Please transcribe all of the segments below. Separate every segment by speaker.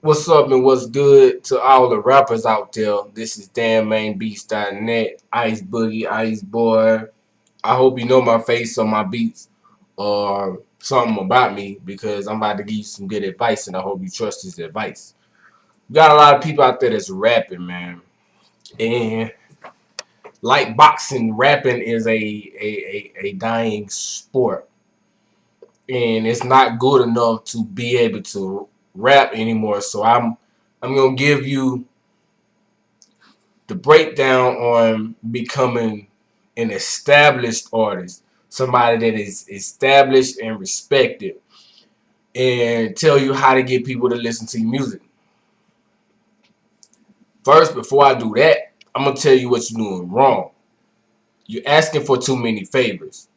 Speaker 1: What's up and what's good to all the rappers out there? This is DanMainBeats.net, Ice Boogie, Ice Boy. I hope you know my face on my beats or something about me because I'm about to give you some good advice and I hope you trust this advice. We got a lot of people out there that's rapping, man. And like boxing, rapping is a dying sport. And it's not good enough to be able to rap anymore. So I'm gonna give you the breakdown on becoming an established artist, somebody that is established and respected, and tell you how to get people to listen to your music. First, before I do that, I'm gonna tell you what you're doing wrong. You're asking for too many favors.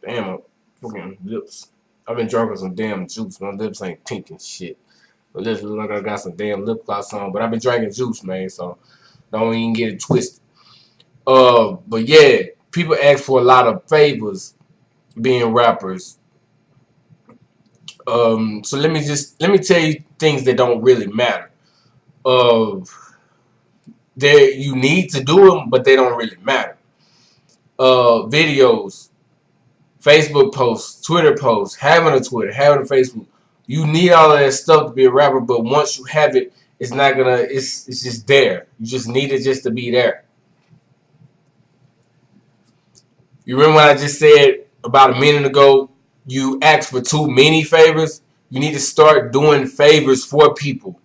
Speaker 1: Damn, my fucking lips. I've been drinking some damn juice. My lips ain't pink and shit. My lips look like I got some damn lip gloss on, but I've been drinking juice, man, so don't even get it twisted. But yeah, people ask for a lot of favors being rappers. So let me tell you things that don't really matter. You need to do them, but they don't really matter. Videos, Facebook posts, Twitter posts, having a Twitter, having a Facebook. You need all of that stuff to be a rapper, but once you have it, it's not gonna. It's just there. You just need it just to be there. You remember what I just said about a minute ago? You asked for too many favors. You need to start doing favors for people.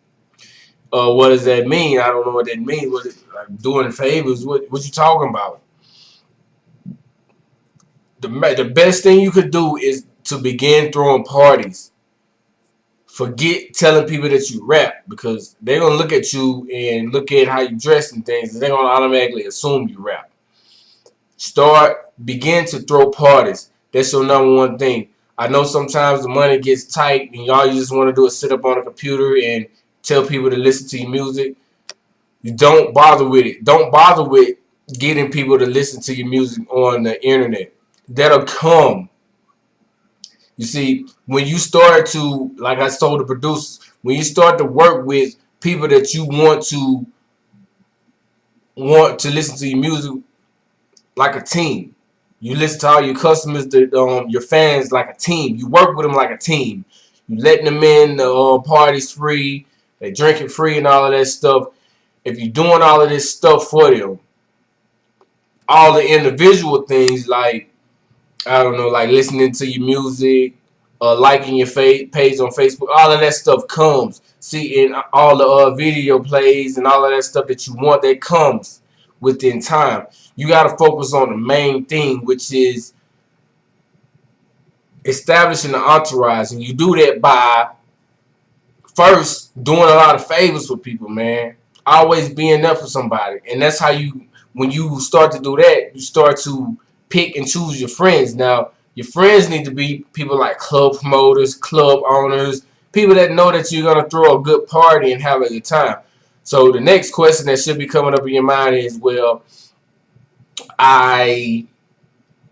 Speaker 1: What does that mean? I don't know what that means. Like doing favors? What you talking about? The best thing you could do is to begin throwing parties. Forget telling people that you rap because they're gonna look at you and look at how you dress and things, and they're gonna automatically assume you rap. Begin to throw parties. That's your number one thing. I know sometimes the money gets tight and y'all just want to do is sit up on a computer and tell people to listen to your music. You don't bother with it. Don't bother with getting people to listen to your music on the internet. That'll come. You see, when you start to, like I told the producers, when you start to work with people that you want to listen to your music like a team. You listen to all your customers, your fans like a team. You work with them like a team. You letting them in the parties free, they drinking free and all of that stuff. If you're doing all of this stuff for them, all the individual things like, I don't know, like listening to your music, liking your page on Facebook, all of that stuff comes. See, in all the video plays and all of that stuff that you want, that comes within time. You got to focus on the main thing, which is establishing the entourage. And you do that by first doing a lot of favors for people, man. Always being there for somebody. And that's how when you start to do that, you start to pick and choose your friends. Now, your friends need to be people like club promoters, club owners, people that know that you're going to throw a good party and have a good time. So the next question that should be coming up in your mind is, well, I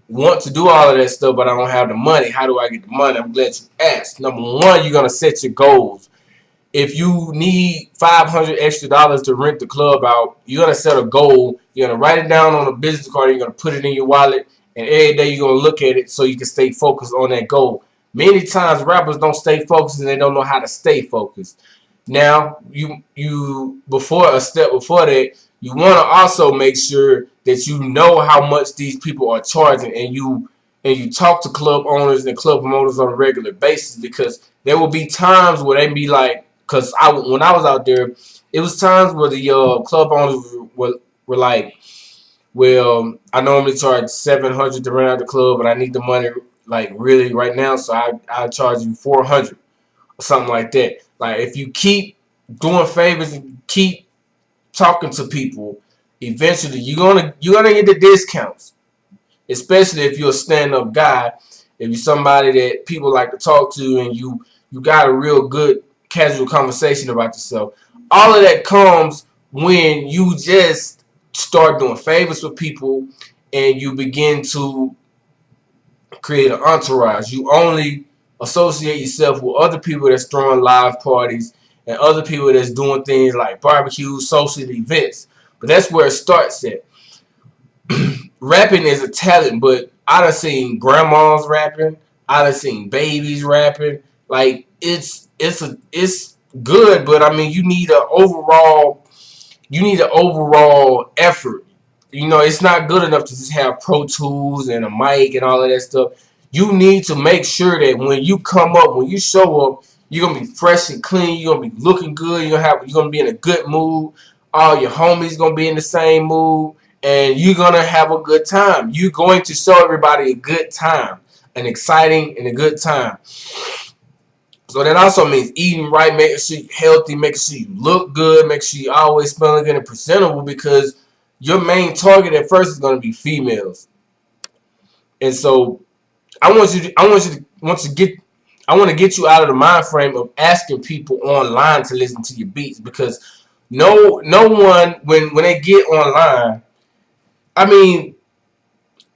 Speaker 1: want to do all of that stuff, but I don't have the money. How do I get the money? I'm glad you asked. Number one, you're going to set your goals. If you need $500 extra to rent the club out, you're going to set a goal. You're going to write it down on a business card. You're going to put it in your wallet. And every day you're going to look at it so you can stay focused on that goal. Many times rappers don't stay focused and they don't know how to stay focused. Now, before a step before that, you want to also make sure that you know how much these people are charging, and you talk to club owners and club promoters on a regular basis, because there will be times where they be like, because when I was out there, it was times where the club owners were like, well, I normally charge $700 to rent out the club, but I need the money like really right now, so I'll charge you $400 or something like that. Like, if you keep doing favors and keep talking to people, eventually you're gonna get the discounts. Especially if you're a stand-up guy, if you're somebody that people like to talk to, and you got a real good casual conversation about yourself. All of that comes when you just start doing favors for people and you begin to create an entourage. You only associate yourself with other people that's throwing live parties and other people that's doing things like barbecues, social events. But that's where it starts at. Rapping is a talent, but I done seen grandmas rapping. I done seen babies rapping. Like it's good, but I mean you need an overall effort. You know, it's not good enough to just have Pro Tools and a mic and all of that stuff. You need to make sure that when you come up, when you show up, you're gonna be fresh and clean. You're gonna be looking good. You're gonna be in a good mood. All your homies gonna be in the same mood, and you're gonna have a good time. You're going to show everybody a good time, an exciting and a good time. So that also means eating right, making sure you're healthy, making sure you look good, make sure you always smelling good and presentable, because your main target at first is going to be females. And so I want to get you out of the mind frame of asking people online to listen to your beats, because no one, when they get online, I mean,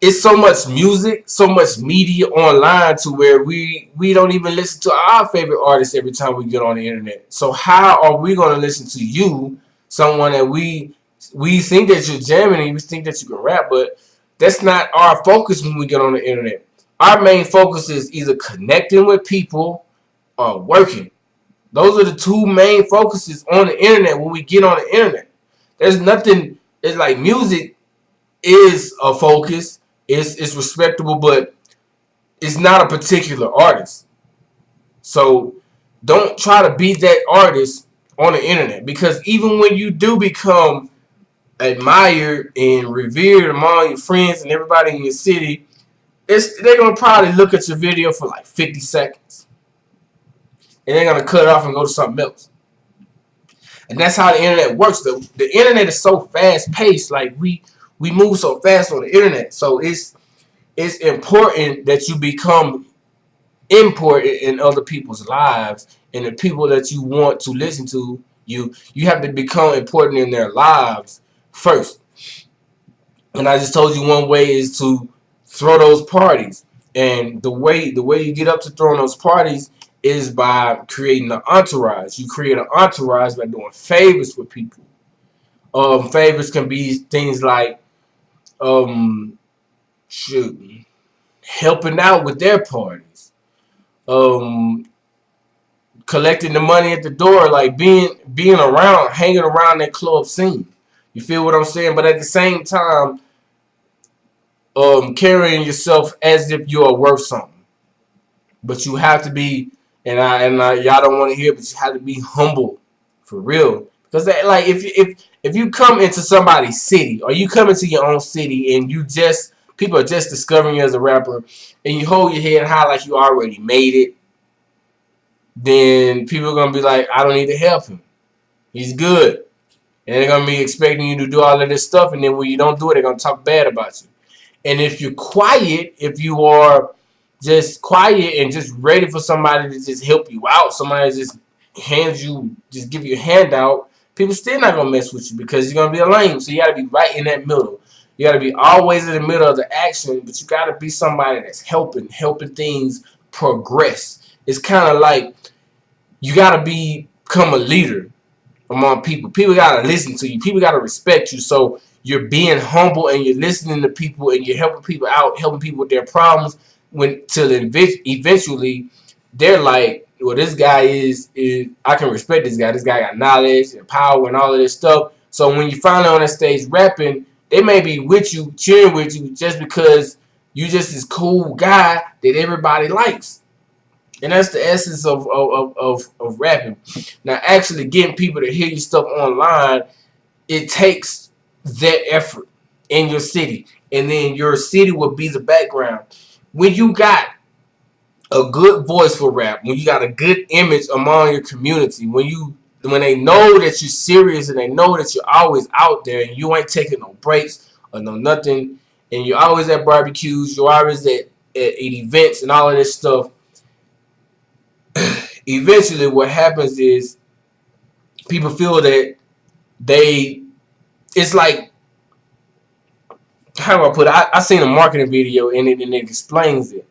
Speaker 1: it's so much music, so much media online to where we don't even listen to our favorite artists every time we get on the internet. So how are we going to listen to you, someone that we think that you're jamming and we think that you can rap, but that's not our focus when we get on the internet. Our main focus is either connecting with people or working. Those are the two main focuses on the internet when we get on the internet. There's nothing, it's like music is a focus. It's respectable, but it's not a particular artist. So don't try to be that artist on the internet, because even when you do become admired and revered among your friends and everybody in your city, they're gonna probably look at your video for like 50 seconds, and they're gonna cut it off and go to something else. And that's how the internet works. The internet is so fast paced. Like we move so fast on the internet. So it's important that you become important in other people's lives, and the people that you want to listen to, you have to become important in their lives first. And I just told you one way is to throw those parties. And the way you get up to throwing those parties is by creating an entourage. You create an entourage by doing favors for people. Favors can be things like helping out with their parties, collecting the money at the door, like being around, hanging around that club scene. You feel what I'm saying? But at the same time, carrying yourself as if you are worth something. But you have to be, and y'all don't want to hear, but you have to be humble, for real. Because like if you come into somebody's city, or you come into your own city, and people are just discovering you as a rapper, and you hold your head high like you already made it, then people are gonna be like, I don't need to help him. He's good. And they're gonna be expecting you to do all of this stuff, and then when you don't do it, they're gonna talk bad about you. And if you're quiet, if you are just quiet and just ready for somebody to just help you out, somebody just give you a handout, people still not gonna mess with you, because you're gonna be a lame. So you gotta be right in that middle. You gotta be always in the middle of the action, but you gotta be somebody that's helping things progress. It's kind of like you gotta become a leader among people. People gotta listen to you. People gotta respect you. So you're being humble and you're listening to people and you're helping people out, helping people with their problems. Till eventually they're like, well, this guy is I can respect this guy. This guy got knowledge and power and all of this stuff. So when you finally on that stage rapping, they may be with you, cheering with you, just because you just this cool guy that everybody likes. And that's the essence of rapping. Now, actually getting people to hear your stuff online, it takes that effort in your city. And then your city will be the background. When you got a good voice for rap, when you got a good image among your community, when they know that you're serious and they know that you're always out there and you ain't taking no breaks or no nothing, and you're always at barbecues, you're always at events and all of this stuff, eventually what happens is people feel that it's like, how do I put it? I seen a marketing video and it explains it.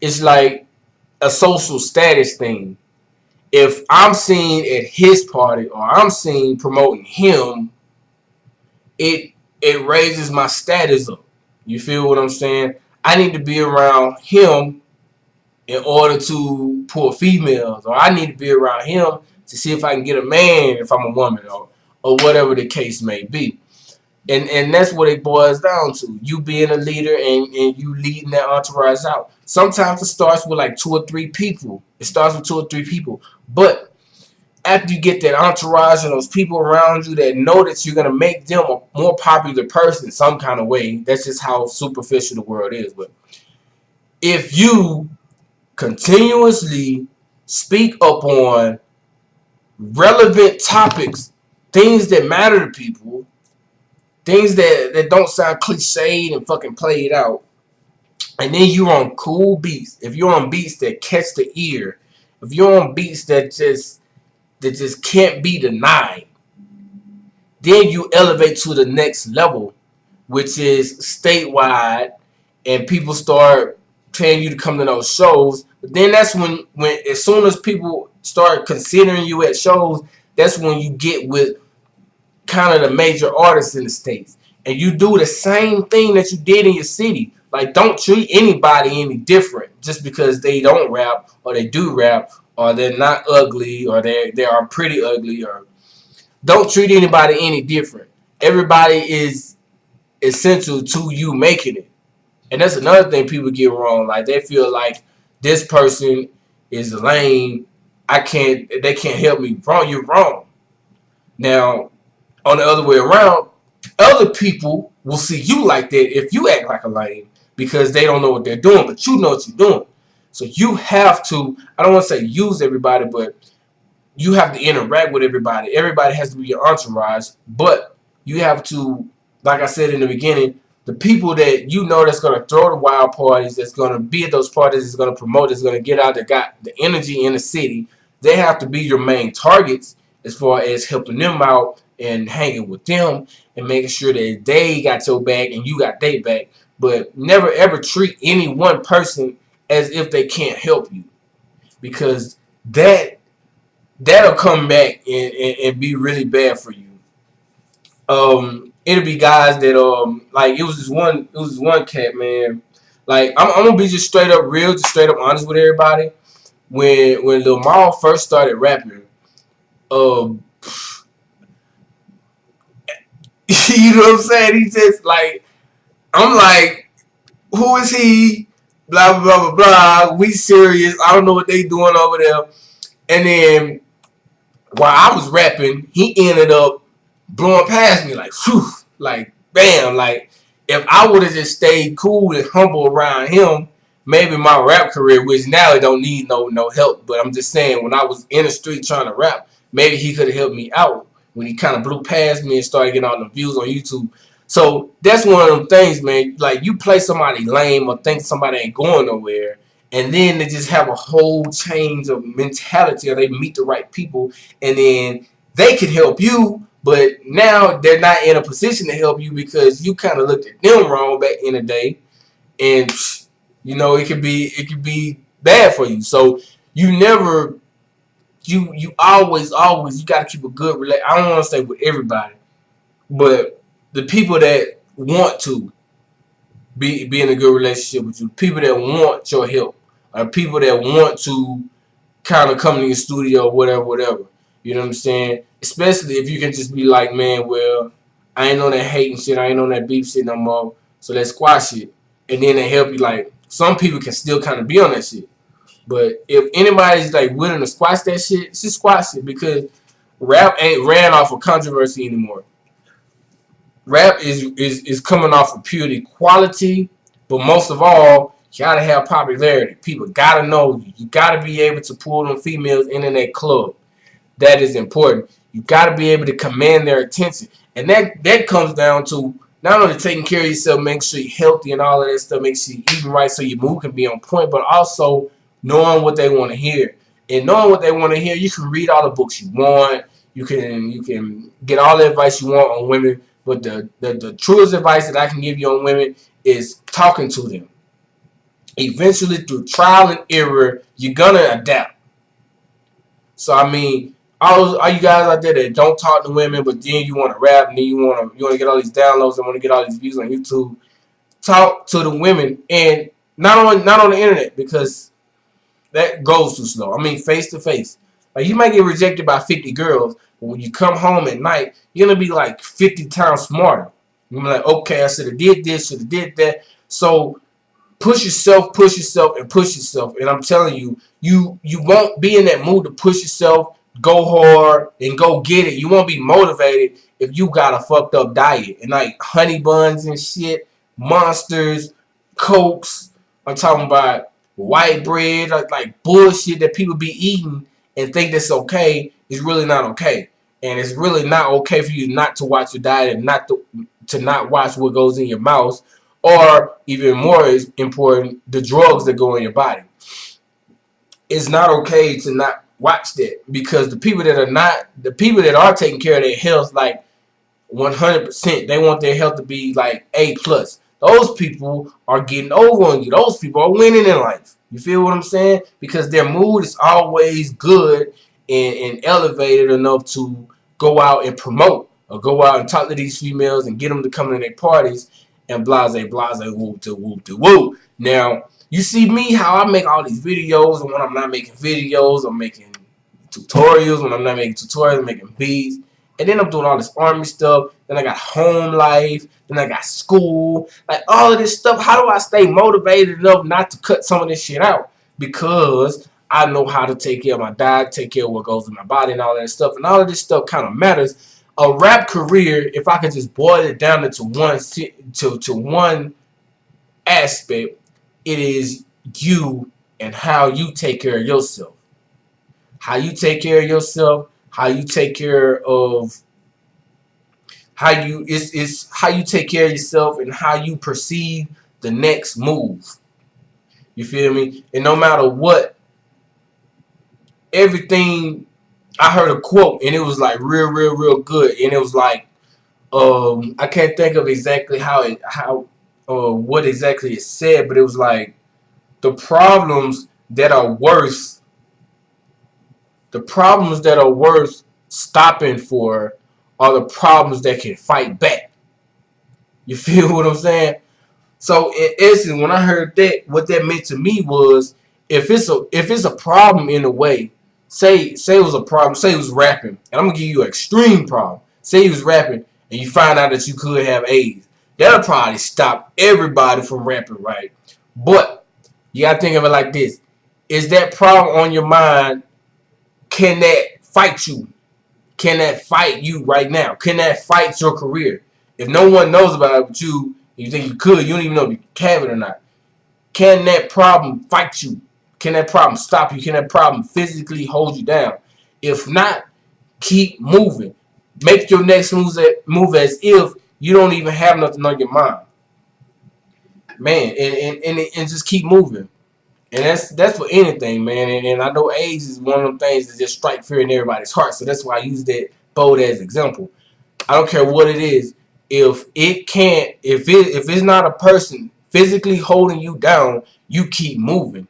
Speaker 1: It's like a social status thing. if I'm seen at his party or I'm seen promoting him, it raises my status up. You feel what I'm saying? I need to be around him in order to pull females, or I need to be around him to see if I can get a man if I'm a woman, or whatever the case may be. And that's what it boils down to. You being a leader and you leading that entourage out. Sometimes it starts with like 2 or 3 people. It starts with 2 or 3 people. But after you get that entourage and those people around you that know that you're going to make them a more popular person in some kind of way, that's just how superficial the world is. But if you continuously speak up on relevant topics, things that matter to people, things that don't sound cliched and fucking played out, and then you're on cool beats, if you're on beats that catch the ear, if you're on beats that just can't be denied, then you elevate to the next level, which is statewide, and people start paying you to come to those shows. But then that's when as soon as people start considering you at shows, that's when you get with kind of the major artists in the States. And you do the same thing that you did in your city. Like, don't treat anybody any different just because they don't rap or they do rap or they're not ugly or they are pretty ugly, or don't treat anybody any different. Everybody is essential to you making it. And that's another thing people get wrong. Like, they feel like this person is lame. They can't help me. Wrong, you're wrong. Now, on the other way around, other people will see you like that if you act like a lame because they don't know what they're doing, but you know what you're doing. So you have to, I don't want to say use everybody, but you have to interact with everybody. Everybody has to be your entourage, but you have to, like I said in the beginning, the people that you know that's going to throw the wild parties, that's going to be at those parties, that's going to promote, that's going to get out, that got the energy in the city, they have to be your main targets as far as helping them out and hanging with them and making sure that they got your back and you got their back. But never ever treat any one person as if they can't help you, because that'll come back and be really bad for you. It'll be guys that like it was this one cat, man. Like, I'm gonna be just straight up real, just straight up honest with everybody. When Lil Mal first started rapping, you know what I'm saying? He just like, I'm like, who is he? Blah blah blah blah blah. We serious. I don't know what they doing over there. And then while I was rapping, he ended up blowing past me like, whew, like bam. Like, if I would have just stayed cool and humble around him, maybe my rap career, which now it don't need no help. But I'm just saying, when I was in the street trying to rap, maybe he could have helped me out when he kind of blew past me and started getting all the views on YouTube. So that's one of them things, man. Like, you play somebody lame or think somebody ain't going nowhere, and then they just have a whole change of mentality, or they meet the right people, and then they can help you, but now they're not in a position to help you because you kind of looked at them wrong back in the day, and you know it could be bad for you. So you never, you always you got to keep a good relation. I don't want to say with everybody, but the people that want to be in a good relationship with you, people that want your help, or people that want to kind of come to your studio, whatever. You know what I'm saying? Especially if you can just be like, man, well, I ain't on that hating shit, I ain't on that beef shit no more, so let's squash it. And then they help you. Like, some people can still kind of be on that shit. But if anybody's like willing to squash that shit, just squash it, because rap ain't ran off of controversy anymore. Rap is coming off of purely quality, but most of all, you gotta have popularity. People gotta know you. You gotta be able to pull them females in that club. That is important. You gotta be able to command their attention, and that comes down to not only taking care of yourself, making sure you're healthy and all of that stuff, make sure you're eating right so your mood can be on point, but also knowing what they want to hear. And knowing what they want to hear, you can read all the books you want. You can get all the advice you want on women. But the truest advice that I can give you on women is talking to them. Eventually, through trial and error, you're gonna adapt. So I mean, all you guys out there that don't talk to women, but then you want to rap and then you want to get all these downloads and want to get all these views on YouTube. Talk to the women, and not on the internet, because that goes too slow. I mean, face to face. Like, you might get rejected by 50 girls, but when you come home at night, you're gonna be like 50 times smarter. You're gonna be like, okay, I should have did this, should have did that. So push yourself, and push yourself. And I'm telling you, you won't be in that mood to push yourself, go hard, and go get it. You won't be motivated if you got a fucked up diet and like honey buns and shit, monsters, cokes. I'm talking about white bread, like bullshit that people be eating and think that's okay is really not okay. And it's really not okay for you not to watch your diet and not to not watch what goes in your mouth, or even more is important, the drugs that go in your body. It's not okay to not watch that, because the people that are taking care of their health, like 100%, they want their health to be like A+. Those people are getting over on you. Those people are winning in life. You feel what I'm saying? Because their mood is always good and elevated enough to go out and promote, or go out and talk to these females and get them to come to their parties and blase, whoop to whoop to whoop. Now, you see me, how I make all these videos, and when I'm not making videos, I'm making tutorials. When I'm not making tutorials, I'm making beats. And then I'm doing all this army stuff. Then I got home life. Then I got school. Like, all of this stuff. How do I stay motivated enough not to cut some of this shit out? Because I know how to take care of my diet, take care of what goes in my body and all that stuff. And all of this stuff kind of matters. A rap career, if I could just boil it down into one aspect, it is you and how you take care of yourself. How you take care of yourself, how you take care of how you take care of yourself, and how you perceive the next move. You feel me? And no matter what, everything, I heard a quote and it was like real good, and it was like, I can't think of exactly what exactly it said, but it was like, the problems that are worth stopping for are the problems that can fight back. You feel what I'm saying? So in essence, when I heard that, what that meant to me was, if it's a problem in a way, say it was a problem, say it was rapping, and I'm gonna give you an extreme problem. Say you was rapping and you find out that you could have AIDS. That'll probably stop everybody from rapping, right? But you gotta think of it like this: is that problem on your mind? Can that fight you? Can that fight you right now? Can that fight your career? If no one knows about it but you think you could, you don't even know if you can have it or not. Can that problem fight you? Can that problem stop you? Can that problem physically hold you down? If not, keep moving. Make your next move as if you don't even have nothing on your mind. Man, and just keep moving. And that's for anything, man. And I know age is one of them things that just strike fear in everybody's heart. So that's why I use that bold as example. I don't care what it is. If it's not a person physically holding you down, you keep moving.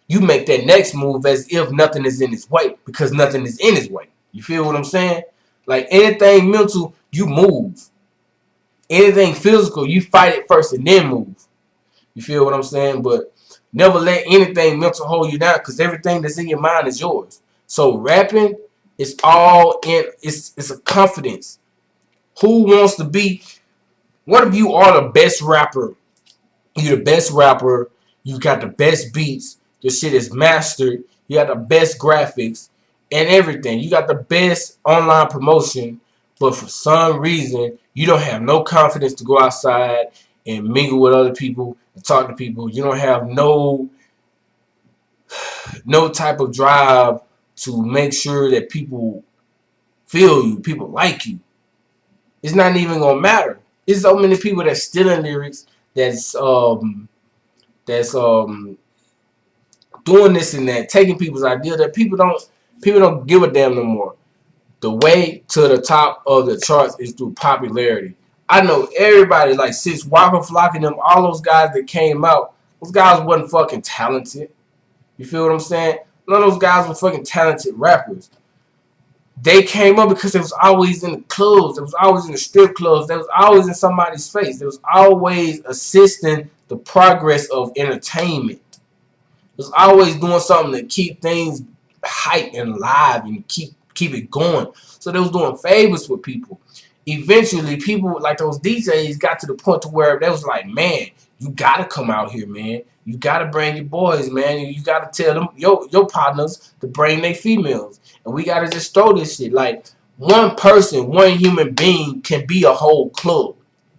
Speaker 1: You make that next move as if nothing is in its way, because nothing is in its way. You feel what I'm saying? Like, anything mental, you move. Anything physical, you fight it first and then move. You feel what I'm saying? But never let anything mental hold you down, because everything that's in your mind is yours. So rapping is all in. It's a confidence. Who wants to be? What if you are the best rapper? You're the best rapper. You got the best beats. Your shit is mastered. You got the best graphics and everything. You got the best online promotion. But for some reason, you don't have no confidence to go outside and mingle with other people and talk to people. You don't have no type of drive to make sure that people feel you, people like you. It's not even gonna matter. There's so many people that's stealing lyrics, that's doing this and that, taking people's idea, that people don't give a damn no more. The way to the top of the charts is through popularity. I know everybody, like Six Waka Flock and them, all those guys that came out, those guys wasn't fucking talented. You feel what I'm saying? None of those guys were fucking talented rappers. They came up because they was always in the clubs. They was always in the strip clubs. They was always in somebody's face. They was always assisting the progress of entertainment. It was always doing something to keep things hype and live and keep it going. So they was doing favors for people. Eventually, people like those DJs got to the point to where they was like, man, you gotta come out here, man. You gotta bring your boys, man. You gotta tell them your partners to bring their females, and we gotta just throw this shit. Like, one person, one human being can be a whole club.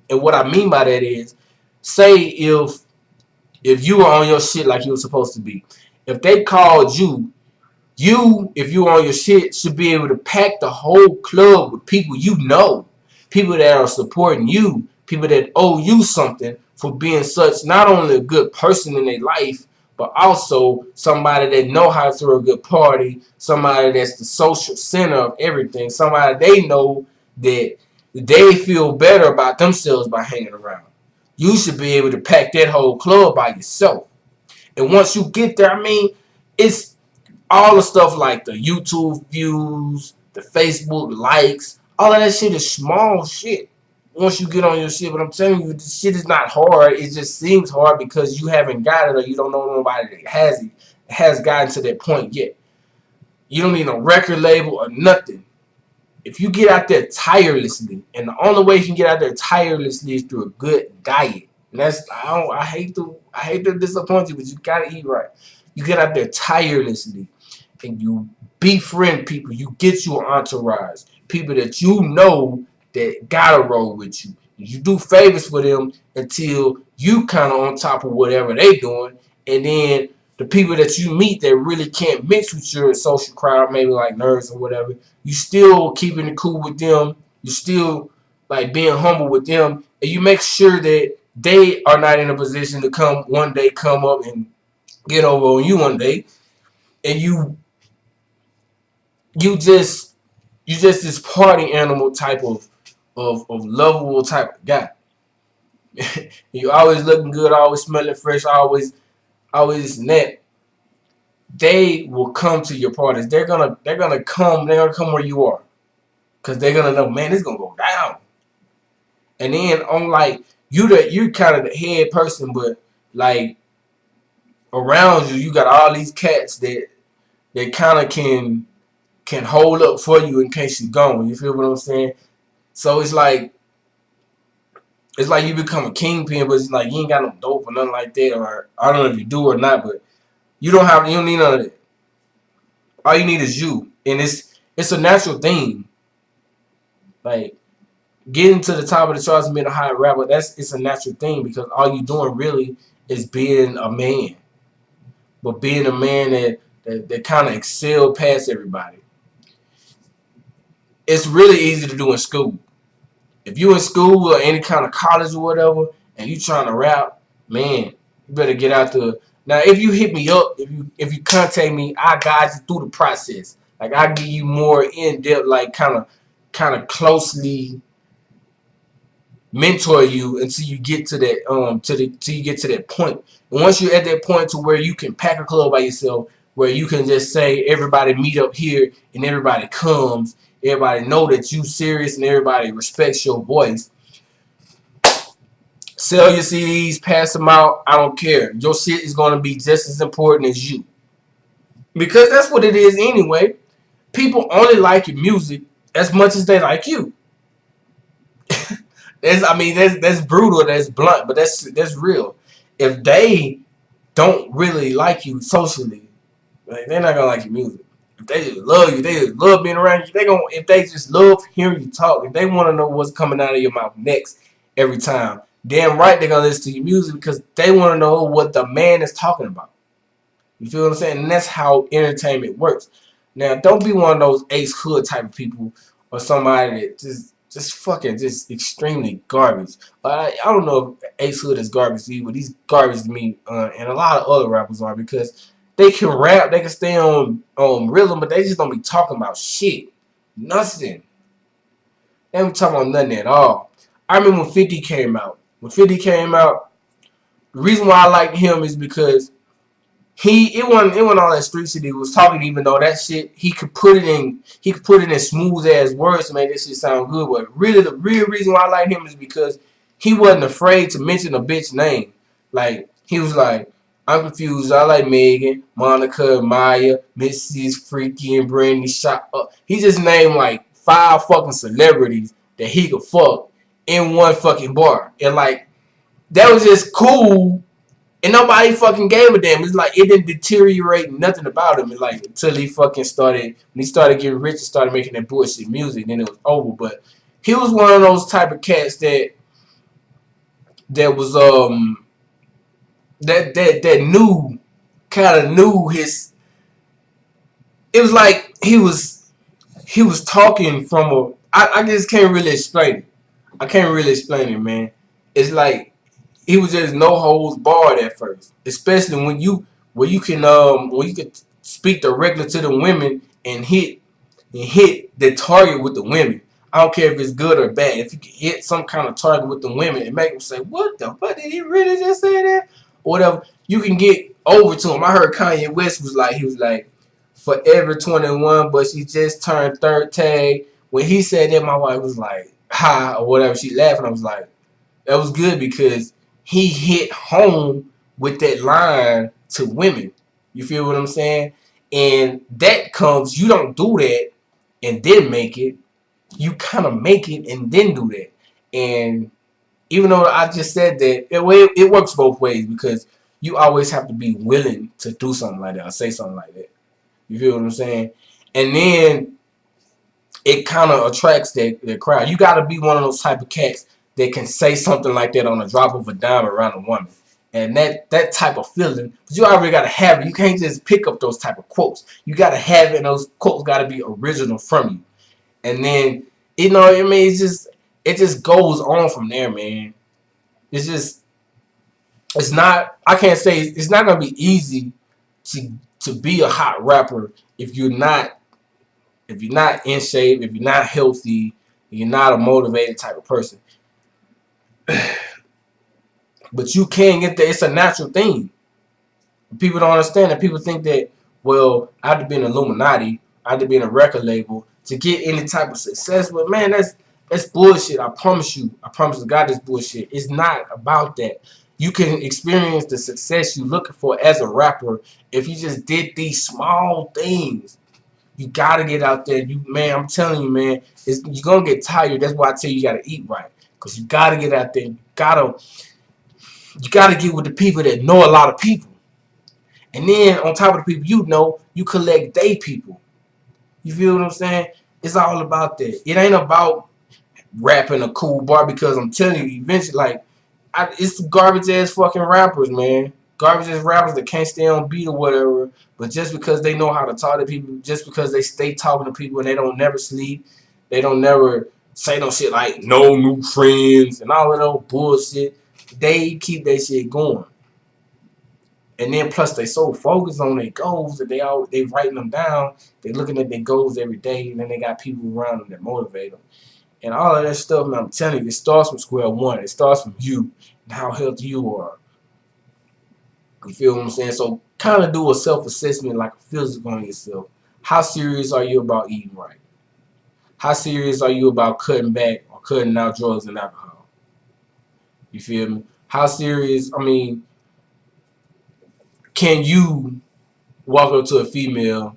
Speaker 1: And what I mean by that is, say if you were on your shit like you were supposed to be, if they called you, if you were on your shit, should be able to pack the whole club with people you know, people that are supporting you, people that owe you something for being such, not only a good person in their life, but also somebody that know how to throw a good party, somebody that's the social center of everything, somebody they know that they feel better about themselves by hanging around. You should be able to pack that whole club by yourself. And once you get there, I mean, it's all the stuff like the YouTube views, the Facebook likes, all of that shit is small shit once you get on your shit. But I'm telling you, this shit is not hard. It just seems hard because you haven't got it, or you don't know nobody that has gotten to that point yet. You don't need a record label or nothing. If you get out there tirelessly, and the only way you can get out there tirelessly is through a good diet. And that's, I hate to disappoint you, but you gotta eat right. You get out there tirelessly, and you befriend people. You get you an entourage, people that you know that gotta roll with you. You do favors for them until you kind of on top of whatever they doing, and then the people that you meet that really can't mix with your social crowd, maybe like nerds or whatever, you still keeping it cool with them. You still like being humble with them, and you make sure that they are not in a position to come up and get over on you one day, and you just this party animal type of lovable type of guy. You always looking good, always smelling fresh, always net. They will come to your parties. They're gonna come where you are, because they're gonna know, man, it's gonna go down. And then on like you're kind of the head person, but like around you, you got all these cats that kind of can hold up for you in case you're gone. You feel what I'm saying? So it's like you become a kingpin, but it's like you ain't got no dope or nothing like that, or I don't know if you do or not, but you don't need none of that. All you need is you, and it's a natural thing. Like getting to the top of the charts and being a high rapper, it's a natural thing, because all you doing really is being a man, but being a man that kind of excel past everybody. It's really easy to do in school. If you in school or any kind of college or whatever, and you trying to rap, man, you better get out there. Now, if you hit me up, if you contact me, I guide you through the process. Like, I give you more in depth, like kind of closely mentor you until you get to that till you get to that point. And once you're at that point to where you can pack a club by yourself, where you can just say everybody meet up here and everybody comes, everybody know that you serious and everybody respects your voice. Sell your CDs, pass them out, I don't care. Your shit is going to be just as important as you. Because that's what it is anyway. People only like your music as much as they like you. That's brutal, that's blunt, but that's real. If they don't really like you socially, like, they're not gonna like your music. If they just love you, they just love being around you, if they just love hearing you talk, if they want to know what's coming out of your mouth next every time, damn right they're gonna listen to your music, because they want to know what the man is talking about. You feel what I'm saying? And that's how entertainment works. Now, don't be one of those Ace Hood type of people, or somebody that just fucking just extremely garbage. I don't know if Ace Hood is garbage to you, but he's garbage to me, and a lot of other rappers are, because they can rap, they can stay on rhythm, but they just don't be talking about shit. Nothing. They don't be talking about nothing at all. I remember when 50 came out. When 50 came out, the reason why I liked him is because it wasn't all that street shit he was talking, even though that shit he could put it in smooth ass words to make that shit sound good. But really the real reason why I like him is because he wasn't afraid to mention a bitch name. Like he was like, I'm confused, I like Megan, Monica, Maya, Mrs. Freaky, and Brandy shot up. He just named like 5 fucking celebrities that he could fuck in one fucking bar. And like that was just cool. And nobody fucking gave a damn. It's like it didn't deteriorate nothing about him. It's like until he fucking started, when he started getting rich and started making that bullshit music, then it was over. But he was one of those type of cats that was that knew, kind of knew his. It was like he was talking from a. I just can't really explain it. I can't really explain it, man. It's like he was just no holds barred at first, especially when you can speak directly to the women and hit the target with the women. I don't care if it's good or bad. If you can hit some kind of target with the women and make them say, "What the fuck did he really just say that?" Or whatever, you can get over to him. I heard Kanye West was like, "Forever 21, but she just turned 13." When he said that, my wife was like, "Ha," or whatever. She laughed, and I was like, that was good because he hit home with that line to women. You feel what I'm saying? And that comes, you don't do that and then make it. You kind of make it and then do that. And even though I just said that, it works both ways because you always have to be willing to do something like that or say something like that. You feel what I'm saying? And then it kind of attracts that crowd. You got to be one of those type of cats that can say something like that on the drop of a dime around a woman. And that type of feeling, but you already got to have it. You can't just pick up those type of quotes. You got to have it, and those quotes got to be original from you. And then, you know, I mean, it just goes on from there, man. It's not, I can't say, it's not going to be easy to be a hot rapper if you're not in shape, if you're not healthy, if you're not a motivated type of person. But you can get there. It's a natural thing. People don't understand that. People think that, well, I have to be an Illuminati, I have to be in a record label to get any type of success. But man, that's bullshit. I promise you. I promise to God, that's bullshit. It's not about that. You can experience the success you're looking for as a rapper if you just did these small things. You gotta get out there. Man, I'm telling you, man, you're gonna get tired. That's why I tell you, you gotta eat right. Because you gotta get out there. You gotta get with the people that know a lot of people. And then on top of the people you know, you collect they people. You feel what I'm saying? It's all about that. It ain't about rapping a cool bar because I'm telling you, eventually, like, it's garbage ass fucking rappers, man. Garbage ass rappers that can't stay on beat or whatever. But just because they know how to talk to people, just because they stay talking to people and they don't never sleep, they don't never say no shit like no new friends and all of those bullshit, they keep that shit going. And then plus they so focused on their goals that they writing them down. They looking at their goals every day, and then they got people around them that motivate them. And all of that stuff, man, I'm telling you, it starts from square one. It starts from you and how healthy you are. You feel what I'm saying? So kind of do a self-assessment like a physical on yourself. How serious are you about eating right? How serious are you about cutting back or cutting out drugs and alcohol? You feel me? How serious, I mean, can you walk up to a female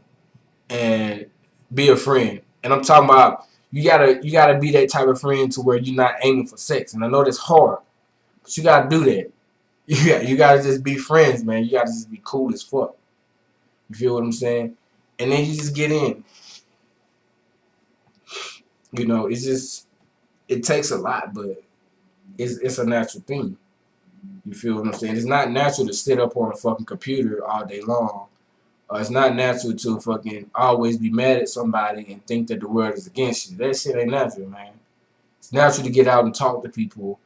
Speaker 1: and be a friend? And I'm talking about you gotta be that type of friend to where you're not aiming for sex. And I know that's hard, but you gotta do that. You gotta just be friends, man. You gotta just be cool as fuck. You feel what I'm saying? And then you just get in. You know, it takes a lot, but it's a natural thing. You feel what I'm saying? It's not natural to sit up on a fucking computer all day long. It's not natural to fucking always be mad at somebody and think that the world is against you. That shit ain't natural, man. It's natural to get out and talk to people.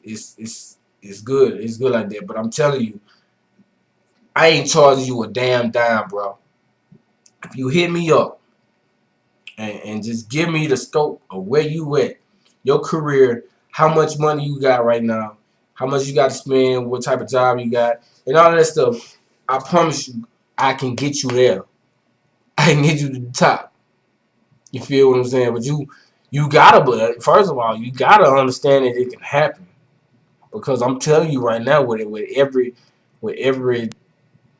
Speaker 1: It's good. It's good like that. But I'm telling you, I ain't charging you a damn dime, bro. If you hit me up and just give me the scope of where you at, your career, how much money you got right now, how much you got to spend, what type of job you got, and all that stuff. I promise you, I can get you there. I can get you to the top. You feel what I'm saying? But you gotta, but first of all, you gotta understand that it can happen. Because I'm telling you right now, with every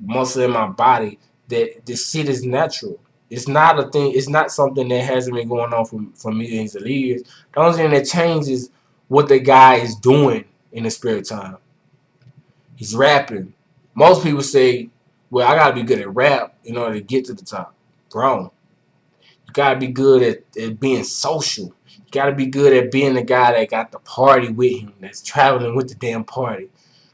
Speaker 1: muscle in my body, that this shit is natural. It's not a thing. It's not something that hasn't been going on for millions of years. The only thing that changes is what the guy is doing in his spare time. He's rapping. Most people say, "Well, I gotta be good at rap in order to get to the top." Wrong. You gotta be good at being social. You gotta be good at being the guy that got the party with him, that's traveling with the damn party.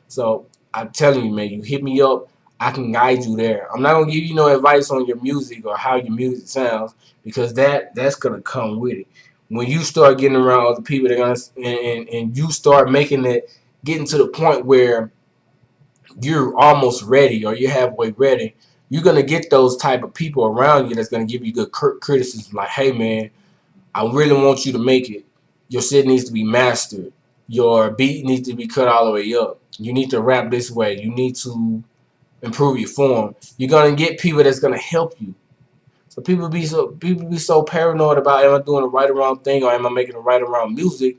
Speaker 1: So I'm telling you, man, you hit me up, I can guide you there. I'm not gonna give you no advice on your music or how your music sounds, because that's gonna come with it. When you start getting around other people, they're gonna and you start making it, getting to the point where you're almost ready or you're halfway ready, you're gonna get those type of people around you that's gonna give you good criticism. Like, hey man, I really want you to make it. Your shit needs to be mastered. Your beat needs to be cut all the way up. You need to rap this way. You need to improve your form. You're gonna get people that's gonna help you. So people be so paranoid about, am I doing the right or wrong thing, or am I making the right or wrong music,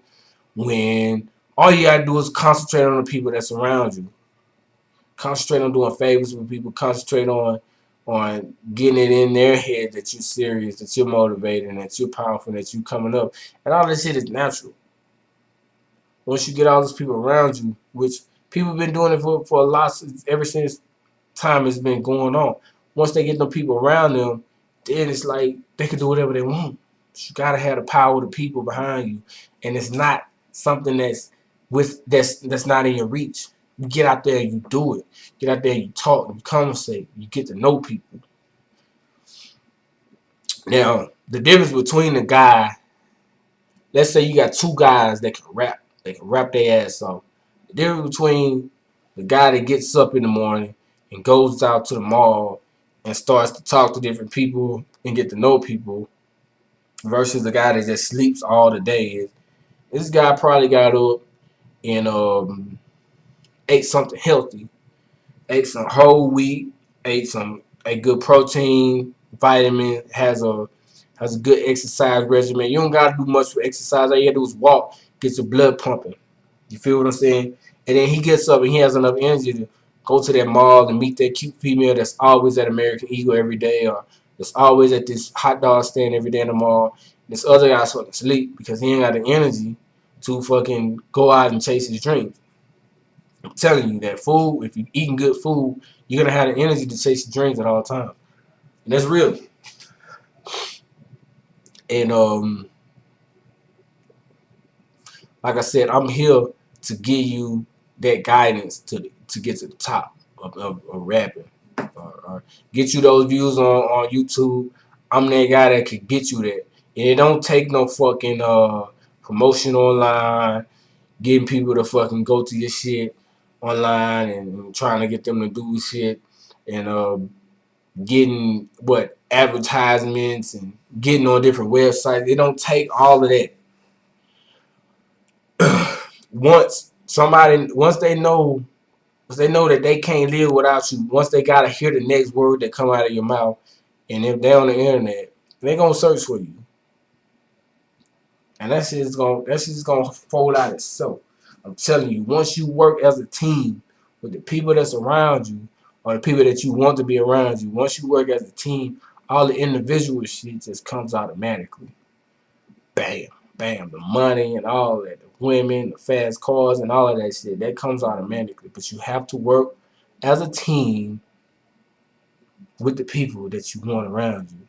Speaker 1: when all you gotta do is concentrate on the people that's around you. Concentrate on doing favors with people. Concentrate on getting it in their head that you're serious, that you're motivated, and that you're powerful, that you're coming up. And all this shit is natural. Once you get all those people around you, which people have been doing it for a lot, ever since time has been going on. Once they get them people around them, then it's like they can do whatever they want. But you gotta have the power of the people behind you, and it's not something that's not in your reach. You get out there, you do it. Get out there, you talk, you conversate, you get to know people. Now, the difference between the guy, let's say you got two guys that can rap. They can rap their ass off. The difference between the guy that gets up in the morning and goes out to the mall and starts to talk to different people and get to know people versus the guy that just sleeps all the day is, this guy probably got up and ate something healthy, ate some whole wheat, ate a good protein, vitamin, has a good exercise regimen. You don't gotta do much for exercise. All you gotta do is walk, get your blood pumping. You feel what I'm saying? And then he gets up and he has enough energy to go to that mall and meet that cute female that's always at American Eagle every day, or that's always at this hot dog stand every day in the mall. This other guy's fucking sleep because he ain't got the energy to fucking go out and chase his dreams. I'm telling you that food, if you're eating good food, you're gonna have the energy to chase your dreams at all times. And that's real. And like I said, I'm here to give you that guidance to get to the top of rapping, or get you those views on YouTube. I'm that guy that can get you there. And it don't take no fucking promotion online, getting people to fucking go to your shit online and trying to get them to do shit, and getting advertisements and getting on different websites. It don't take all of that. Once they know that they can't live without you, once they gotta hear the next word that come out of your mouth, and if they're on the internet, they're gonna search for you. And that shit's gonna fold out itself. I'm telling you, once you work as a team with the people that's around you, or the people that you want to be around you, once you work as a team, all the individual shit just comes automatically. Bam, bam, the money and all that, the women, the fast cars, and all of that shit, that comes automatically. But you have to work as a team with the people that you want around you.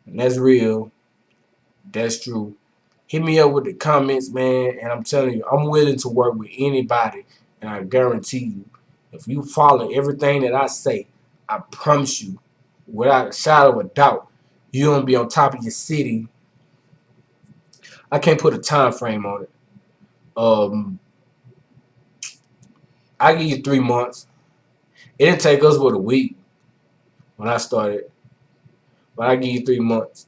Speaker 1: And that's real. That's true. Hit me up with the comments, man, and I'm telling you, I'm willing to work with anybody, and I guarantee you, if you follow everything that I say, I promise you, without a shadow of a doubt, you're gonna be on top of your city. I can't put a time frame on it. I give you 3 months. It didn't take us but a week when I started, but I give you 3 months.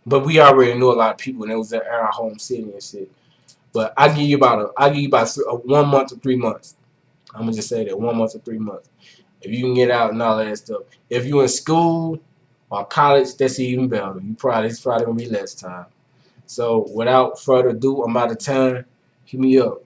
Speaker 1: But we already knew a lot of people, and it was at our home city and shit. But I give you about 1 month to 3 months. I'm gonna just say that 1 month to 3 months. If you can get out and all that stuff. If you in school or college, that's even better. It's probably gonna be less time. So without further ado, I'm out of time. Hit me up.